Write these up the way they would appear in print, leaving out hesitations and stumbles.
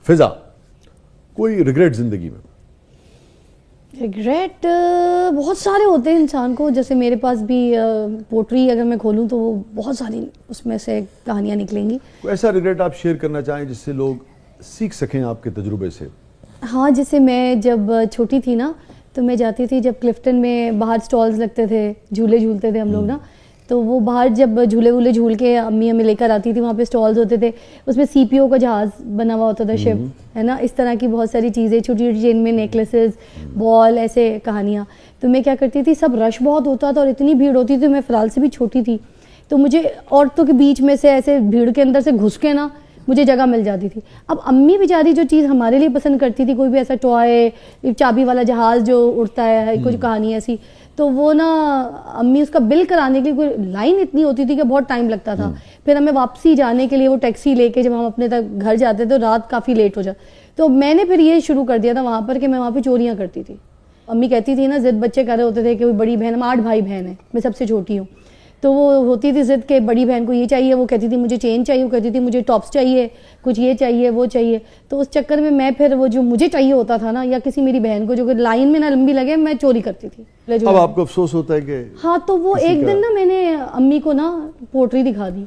فضا کوئی ریگریٹ زندگی میں؟ ریگریٹ بہت سارے ہوتے ہیں انسان کو. جیسے میرے پاس بھی پوٹری اگر میں کھولوں تو وہ بہت ساری اس میں سے کہانیاں نکلیں گی. کوئی ایسا ریگریٹ آپ شیئر کرنا چاہیں جس سے لوگ سیکھ سکیں آپ کے تجربے سے؟ ہاں, جیسے میں جب چھوٹی تھی نا تو میں جاتی تھی, جب کلفٹن میں باہر سٹالز لگتے تھے, جھولے جھولتے تھے ہم لوگ نا, تو وہ باہر جب جھولے وولے جھول کے امی ہمیں لے کر آتی تھی, وہاں پہ سٹالز ہوتے تھے, اس میں سی پی او کا جہاز بنا ہوا ہوتا تھا, شپ ہے نا, اس طرح کی بہت ساری چیزیں چھوٹی چھوٹی جن میں نیکلیسز, بال, ایسے کہانیاں. تو میں کیا کرتی تھی, سب رش بہت ہوتا تھا اور اتنی بھیڑ ہوتی تھی, میں فلال سے بھی چھوٹی تھی, تو مجھے عورتوں کے بیچ میں سے ایسے بھیڑ کے اندر سے گھس کے نا مجھے جگہ مل جاتی تھی. اب امی بیچاری جو چیز ہمارے لیے پسند کرتی تھی, کوئی بھی ایسا ٹوائے, چابی والا جہاز جو اڑتا ہے, کچھ کہانی ایسی, تو وہ نا امی اس کا بل کرانے کے لیے کوئی لائن اتنی ہوتی تھی کہ بہت ٹائم لگتا تھا. پھر ہمیں واپسی جانے کے لیے وہ ٹیکسی لے کے جب ہم اپنے تک گھر جاتے تھے تو رات کافی لیٹ ہو جاتا. تو میں نے پھر یہ شروع کر دیا تھا وہاں پر کہ میں وہاں پہ چوریاں کرتی تھی. امی کہتی تھی نا, ضد بچے کر رہے ہوتے تھے کہ کوئی بڑی بہن, ہم 8 بھائی بہن ہیں, میں سب سے چھوٹی ہوں, تو وہ ہوتی تھی ضد کہ بڑی بہن کو یہ چاہیے, وہ کہتی تھی مجھے چین چاہیے, وہ کہتی تھی مجھے ٹاپس چاہیے, کچھ یہ چاہیے وہ چاہیے. تو اس چکر میں پھر وہ جو مجھے چاہیے ہوتا تھا نا, یا کسی میری بہن کو جو کہ لائن میں نہ لمبی لگے, میں چوری کرتی تھی. اب آپ کو افسوس ہوتا ہے کہ ہاں, تو وہ ایک دن نا میں نے امی کو نا پوٹری دکھا دی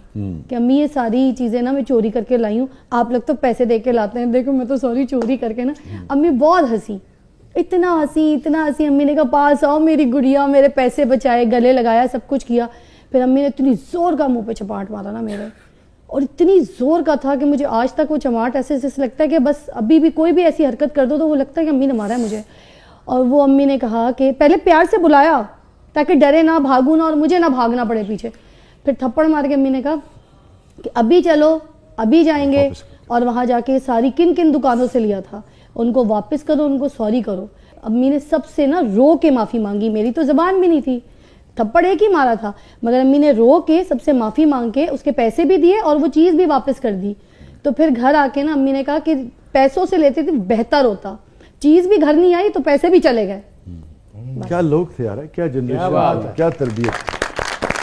کہ امی یہ ساری چیزیں نا میں چوری کر کے لائی ہوں, آپ لوگ تو پیسے دے کے لاتے ہیں, دیکھو میں تو ساری چوری کر کے نا. امی بہت ہنسی, اتنا ہنسی. امی نے کہا پاس آؤ میری گڑیا, میرے پیسے بچائے, گلے لگایا, سب کچھ کیا. پھر امی نے اتنی زور کا منہ پہ چپاٹ مارا نا میرے, اور اتنی زور کا تھا کہ مجھے آج تک وہ چماٹ ایسے لگتا ہے کہ بس ابھی بھی کوئی بھی ایسی حرکت کر دو تو وہ لگتا ہے کہ امی نے مارا ہے مجھے. اور وہ امی نے کہا کہ پہلے پیار سے بلایا تاکہ ڈرے نہ, بھاگوں نہ, اور مجھے نہ بھاگنا پڑے پیچھے. پھر تھپڑ مار کے امی نے کہا کہ ابھی چلو, ابھی جائیں گے, اور وہاں جا کے ساری کن کن دکانوں سے لیا تھا ان کو واپس کرو, ان کو سوری کرو. امی نے سب سے نا رو کے معافی مانگی, میری تو زبان بھی نہیں تھی, تھپڑ ایک ہی مارا تھا, مگر امی نے رو کے سب سے معافی مانگ کے اس کے پیسے بھی دیے اور وہ چیز بھی واپس کر دی. تو پھر گھر آ کے نا امی نے کہا کہ پیسوں سے لیتے تھے بہتر ہوتا, چیز بھی گھر نہیں آئی تو پیسے بھی چلے گئے. کیا لوگ تھے یار, کیا جنریشن, کیا تربیت,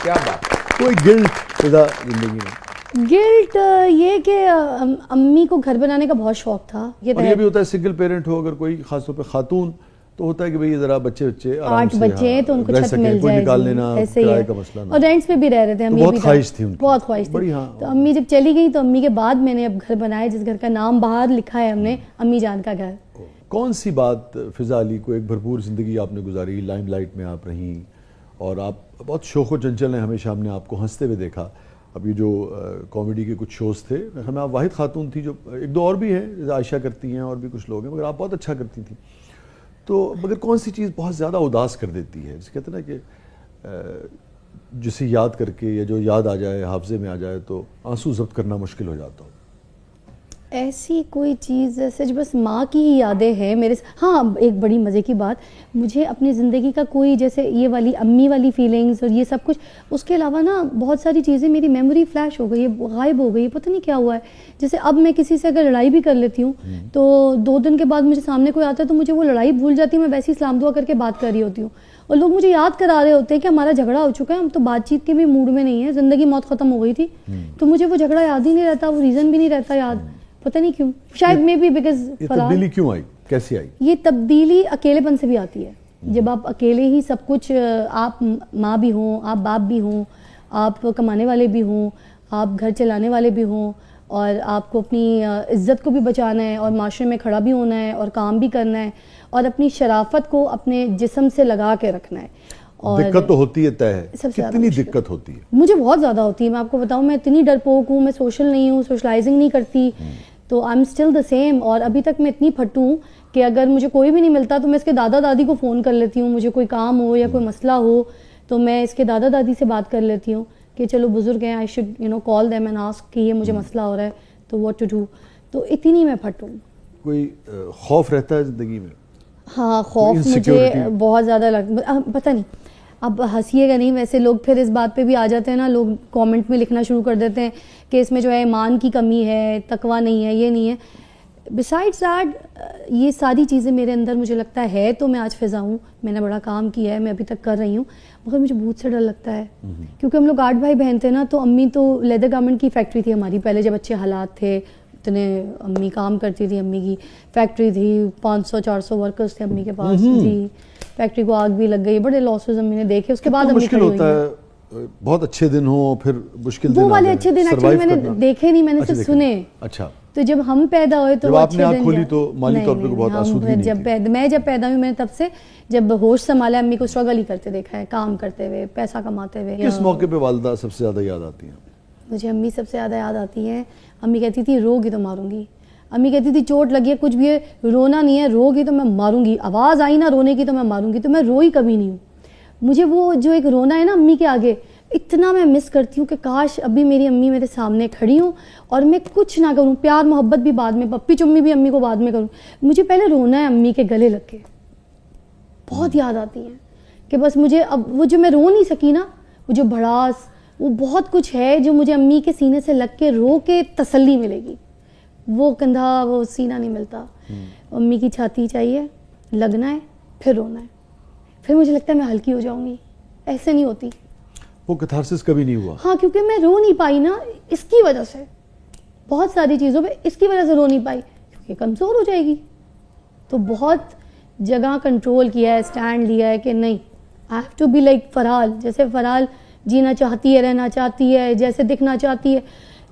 کیا بات. کوئی گلٹ فضا زندگی میں؟ گلٹ یہ کہ امی کو گھر بنانے کا بہت شوق تھا. اور یہ بھی ہوتا ہے سنگل پیرنٹ ہو, اگر کوئی خاص طور پہ خاتون, تو ہوتا ہے کہ بھئی ذرا بچے 8 بچے ہیں تو ان کو چھت مل جائے, ایسے ہی ہے. اور رینٹس پہ بھی رہ رہے تھے, بہت خواہش تھی ان کی, بہت خواہش تھی. تو امی جب چلی گئی تو امی کے بعد میں نے اب گھر بنایا, جس گھر کا نام باہر لکھا ہے ہم نے, امی جان کا گھر. کون سی بات فضا علی کو, ایک بھرپور زندگی آپ نے گزاری, لائم لائٹ میں آپ رہیں, اور آپ بہت شوق و چنچل ہیں, ہمیشہ ہم نے آپ کو ہنستے ہوئے دیکھا. اب یہ جو کامیڈی کے کچھ شوز تھے, ہمیں آپ واحد خاتون تھی, جو ایک دو اور بھی ہیں جیسے عائشہ کرتی ہیں اور بھی کچھ لوگ ہیں, مگر آپ بہت اچھا کرتی تھیں. تو مگر کون سی چیز بہت زیادہ اداس کر دیتی ہے, جسے کہتے ہیں نا کہ جسے یاد کر کے یا جو یاد آ جائے, حافظے میں آ جائے, تو آنسو ضبط کرنا مشکل ہو جاتا ہو؟ ایسی کوئی چیز جیسے جو بس ماں کی ہی یادیں ہیں میرے. ہاں, ایک بڑی مزے کی بات, مجھے اپنی زندگی کا کوئی جیسے یہ والی امی والی فیلنگز اور یہ سب کچھ, اس کے علاوہ نا بہت ساری چیزیں میری میموری فلیش ہو گئی, غائب ہو گئی, پتہ نہیں کیا ہوا ہے. جیسے اب میں کسی سے اگر لڑائی بھی کر لیتی ہوں تو 2 دن کے بعد مجھے سامنے کوئی آتا ہے تو مجھے وہ لڑائی بھول جاتی ہے, میں ویسے ہی سلام دعا کر کے بات کر رہی ہوتی ہوں, اور لوگ مجھے یاد کرا رہے ہوتے ہیں کہ ہمارا جھگڑا ہو چکا ہے, ہم تو بات چیت کے بھی موڈ میں نہیں ہیں, زندگی موت ختم ہو گئی تھی. تو مجھے وہ جھگڑا یاد ہی نہیں رہتا, وہ ریزن بھی نہیں رہتا یاد, پتہ نہیں کیوں. شاید میں بھی بیکاز یہ تبدیلی کیوں آئی, کیسی آئی؟ یہ تبدیلی اکیلے پن سے بھی آتی ہے. جب آپ اکیلے ہی سب کچھ, آپ ماں بھی ہوں, آپ باپ بھی ہوں, آپ کمانے والے بھی ہوں, آپ گھر چلانے والے بھی ہوں, اور آپ کو اپنی عزت کو بھی بچانا ہے, اور معاشرے میں کھڑا بھی ہونا ہے, اور کام بھی کرنا ہے, اور اپنی شرافت کو اپنے جسم سے لگا کے رکھنا ہے. اور دقت تو ہوتی ہے, طے ہے, کتنی دقت ہوتی ہے؟ مجھے بہت زیادہ ہوتی ہے. میں آپ کو بتاؤں, میں اتنی ڈرپوک ہوں, میں سوشل نہیں ہوں, سوشلائزنگ نہیں کرتی, تو I am still the same. اور ابھی تک میں اتنی پھٹو ہوں کہ اگر مجھے کوئی بھی نہیں ملتا تو میں اس کے دادا دادی کو فون کر لیتی ہوں, مجھے کوئی کام ہو یا کوئی مسئلہ ہو تو میں اس کے دادا دادی سے بات کر لیتی ہوں کہ چلو بزرگ ہیں, I should call them and ask کہ یہ مجھے مسئلہ ہو رہا ہے تو واٹ ٹو ڈو. تو اتنی میں پھٹ ہوں. کوئی خوف رہتا ہے زندگی میں؟ ہاں, خوف مجھے بہت زیادہ لگتا, پتہ نہیں, اب ہنسیے گا نہیں, ویسے لوگ پھر اس بات پہ بھی آ جاتے ہیں نا, لوگ کامنٹ میں لکھنا شروع کر دیتے ہیں کہ اس میں جو ہے ایمان کی کمی ہے, تقویٰ نہیں ہے, یہ نہیں ہے. بسائڈس دیٹ یہ ساری چیزیں میرے اندر مجھے لگتا ہے تو میں آج فضا ہوں, میں نے بڑا کام کیا ہے, میں ابھی تک کر رہی ہوں, مگر مجھے بہت سے ڈر لگتا ہے کیونکہ ہم لوگ 8 بھائی بہن تھے نا, تو امی تو لیدر گارمنٹ کی فیکٹری تھی ہماری پہلے جب اچھے حالات تھے, اتنے امی کام کرتی تھی, امی کی فیکٹری تھی, 500-400 ورکرز تھے امی کے پاس جی, فیکٹری کو آگ بھی لگ گئی, بڑے لاسز امی نے دیکھے, اس کے بعد امی کھڑی ہوئی. ہوتا ہے بہت اچھے دن ہوں پھر مشکل دن, وہ والے اچھے دن ایکچولی میں نے دیکھے نہیں, میں نے صرف سنے. اچھا, تو جب ہم پیدا ہوئے تو جب آپ نے آنکھ کھولی تو مالی طور پہ بہت آسودگی نہیں تھی. میں جب پیدا ہوئی میں نے تب سے جب ہوش سنبھالا امی کو اسٹرگل ہی کرتے دیکھا ہے, کام کرتے ہوئے, پیسہ کماتے ہوئے. کس موقع پہ والدہ سب سے زیادہ یاد آتی ہیں؟ مجھے امی سب سے زیادہ یاد آتی ہیں. امی کہتی تھی رو گی تو ماروں گی, امی کہتی تھی چوٹ لگی ہے کچھ بھی ہے, رونا نہیں ہے, رو گی تو میں ماروں گی, آواز آئی نا رونے کی تو میں ماروں گی. تو میں روئی کبھی نہیں ہوں. مجھے وہ جو ایک رونا ہے نا امی کے آگے, اتنا میں مس کرتی ہوں کہ کاش ابھی میری امی میرے سامنے کھڑی ہوں اور میں کچھ نہ کروں, پیار محبت بھی بعد میں, پپی چمی بھی امی کو بعد میں کروں, مجھے پہلے رونا ہے امی کے گلے لگ کے. بہت یاد آتی ہیں کہ بس مجھے اب وہ جو میں رو نہیں سکی نا, وہ جو بھڑاس, وہ بہت کچھ ہے جو مجھے امی کے سینے سے لگ کے رو کے تسلی ملے گی. وہ کندھا وہ سینہ نہیں ملتا. امی کی چھاتی چاہیے, لگنا ہے, پھر رونا ہے, پھر مجھے لگتا ہے میں ہلکی ہو جاؤں گی. ایسے نہیں ہوتی. وہ کتھارسس کبھی نہیں ہوا؟ ہاں, کیونکہ میں رو نہیں پائی نا اس کی وجہ سے, بہت ساری چیزوں پہ اس کی وجہ سے رو نہیں پائی, کیونکہ کمزور ہو جائے گی. تو بہت جگہ کنٹرول کیا ہے, اسٹینڈ لیا ہے کہ نہیں, I have to be like Farhal. جیسے فرحال جینا چاہتی ہے, رہنا چاہتی ہے, جیسے دکھنا چاہتی ہے,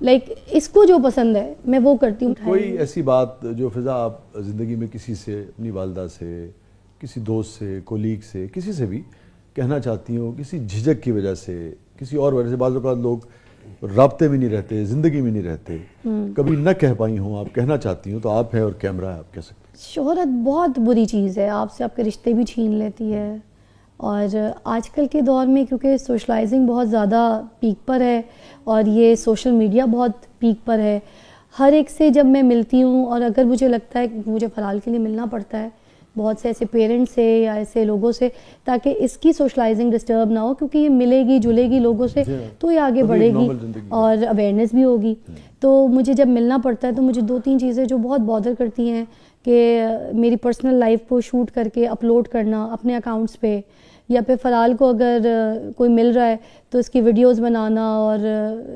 لائک اس کو جو پسند ہے میں وہ کرتی ہوں. کوئی ایسی بات جو فضا آپ زندگی میں کسی سے, اپنی والدہ سے, کسی دوست سے, کولیگ سے, کسی سے بھی کہنا چاہتی ہوں, کسی جھجک کی وجہ سے, کسی اور وجہ سے, بعض اوقات لوگ رابطے میں نہیں رہتے, زندگی میں نہیں رہتے, کبھی نہ کہہ پائی ہوں, آپ کہنا چاہتی ہوں تو آپ ہیں اور کیمرہ ہے, آپ کہہ سکتے ہیں. شہرت بہت بری چیز ہے, آپ سے آپ کے رشتے بھی چھین لیتی ہے. اور آج کل کے دور میں کیونکہ سوشلائزنگ بہت زیادہ پیک پر ہے اور یہ سوشل میڈیا بہت پیک پر ہے, ہر ایک سے جب میں ملتی ہوں, اور اگر مجھے لگتا ہے کہ مجھے فرحال کے لیے ملنا پڑتا ہے بہت سے ایسے پیرنٹس سے یا ایسے لوگوں سے, تاکہ اس کی سوشلائزنگ ڈسٹرب نہ ہو, کیونکہ یہ ملے گی جلے گی لوگوں سے تو یہ آگے بڑھے گی اور اویئرنیس بھی ہوگی. تو مجھے جب ملنا پڑتا ہے تو مجھے 2-3 چیزیں جو بہت بادر کرتی ہیں کہ میری پرسنل لائف کو شوٹ کر کے اپلوڈ کرنا اپنے اکاؤنٹس پہ, یا پھر فرحال کو اگر کوئی مل رہا ہے تو اس کی ویڈیوز بنانا اور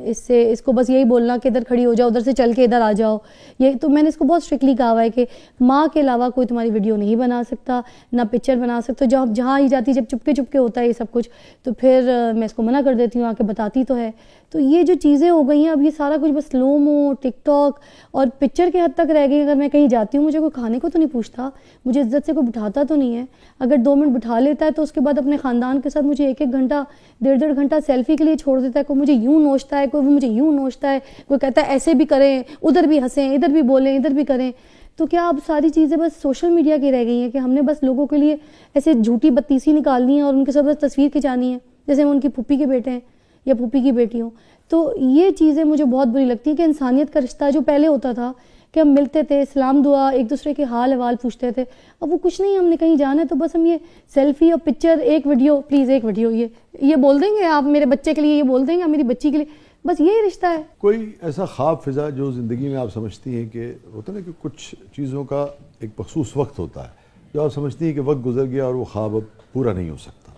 اس کو بس یہی بولنا کہ ادھر کھڑی ہو جاؤ, ادھر سے چل کے ادھر آ جاؤ. یہ تو میں نے اس کو بہت اسٹرکٹلی کہا ہوا ہے کہ ماں کے علاوہ کوئی تمہاری ویڈیو نہیں بنا سکتا, نہ پکچر بنا سکتا. جہاں ہی جاتی, جب چپکے چپکے ہوتا ہے یہ سب کچھ, تو پھر میں اس کو منع کر دیتی ہوں, آ کے بتاتی تو ہے. تو یہ جو چیزیں ہو گئی ہیں اب, یہ سارا کچھ بس سلومو, ٹک ٹاک اور پکچر کے حد تک رہ گئی. اگر میں کہیں جاتی ہوں مجھے کوئی کھانے کو تو نہیں پوچھتا, مجھے عزت سے کوئی بٹھاتا تو نہیں ہے. اگر 2 منٹ بٹھا لیتا ہے تو اس کے بعد اپنے خاندان کے ساتھ مجھے 1-1 گھنٹہ 1.5 گھنٹہ سیلفی کے لیے چھوڑ دیتا ہے. کوئی مجھے یوں نوچتا ہے, کوئی مجھے یوں نوچتا ہے, کوئی کہتا ہے ایسے بھی کریں, ادھر بھی ہنسیں, ادھر بھی بولیں, ادھر بھی کریں. تو کیا اب ساری چیزیں بس سوشل میڈیا کی رہ گئی ہیں کہ ہم نے بس لوگوں کے لیے ایسے جھوٹی بتیسی نکالنی ہے اور ان کے ساتھ بس تصویر کھنچانی ہے جیسے ہم ان کی پھوپھی کے بیٹے ہیں یا پھوپھی کی بیٹی ہوں. تو یہ چیزیں مجھے بہت بری لگتی ہیں کہ انسانیت کا رشتہ جو پہلے ہوتا تھا کہ ہم ملتے تھے, سلام دعا, ایک دوسرے کے حال احوال پوچھتے تھے, اب وہ کچھ نہیں. ہم نے کہیں جانا ہے تو بس ہم یہ سیلفی اور پکچر, ایک ویڈیو, پلیز ایک ویڈیو, یہ بول دیں گے آپ میرے بچے کے لیے, یہ بول دیں گے میری بچی کے لیے, بس یہی رشتہ ہے. کوئی ایسا خواب فضا جو زندگی میں آپ سمجھتی ہیں کہ ہوتا ہے نا کہ کچھ چیزوں کا ایک مخصوص وقت ہوتا ہے جو آپ سمجھتی ہیں کہ وقت گزر گیا اور وہ خواب اب پورا نہیں ہو سکتا,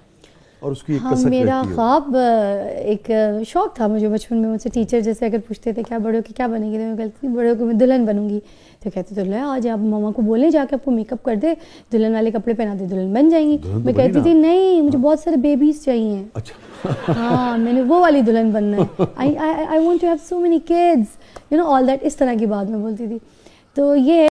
اور اس کی ایک کسک رہتی ہے؟ میرا خواب ایک شوق تھا مجھے بچپن میں. مجھ سے ٹیچر جیسے اگر پوچھتے تھے کیا بڑے ہو کے کیا بنے گی, تو میں کہتی تھی بڑے ہو کے میں دلہن بنوں گی. تو کہتے دلہن, آج آپ ماما کو بولیں جا کے آپ کو میک اپ کر دے, دلہن والے کپڑے پہنا دے, دلہن بن جائیں گی. میں کہتی تھی نہیں, مجھے بہت سارے بیبیز چاہیے. اچھا, ہاں میں نے وہ والی دلہن بننا ہے. I want to have so many kids, you know all that, اس طرح کی بات میں بولتی تھی. تو یہ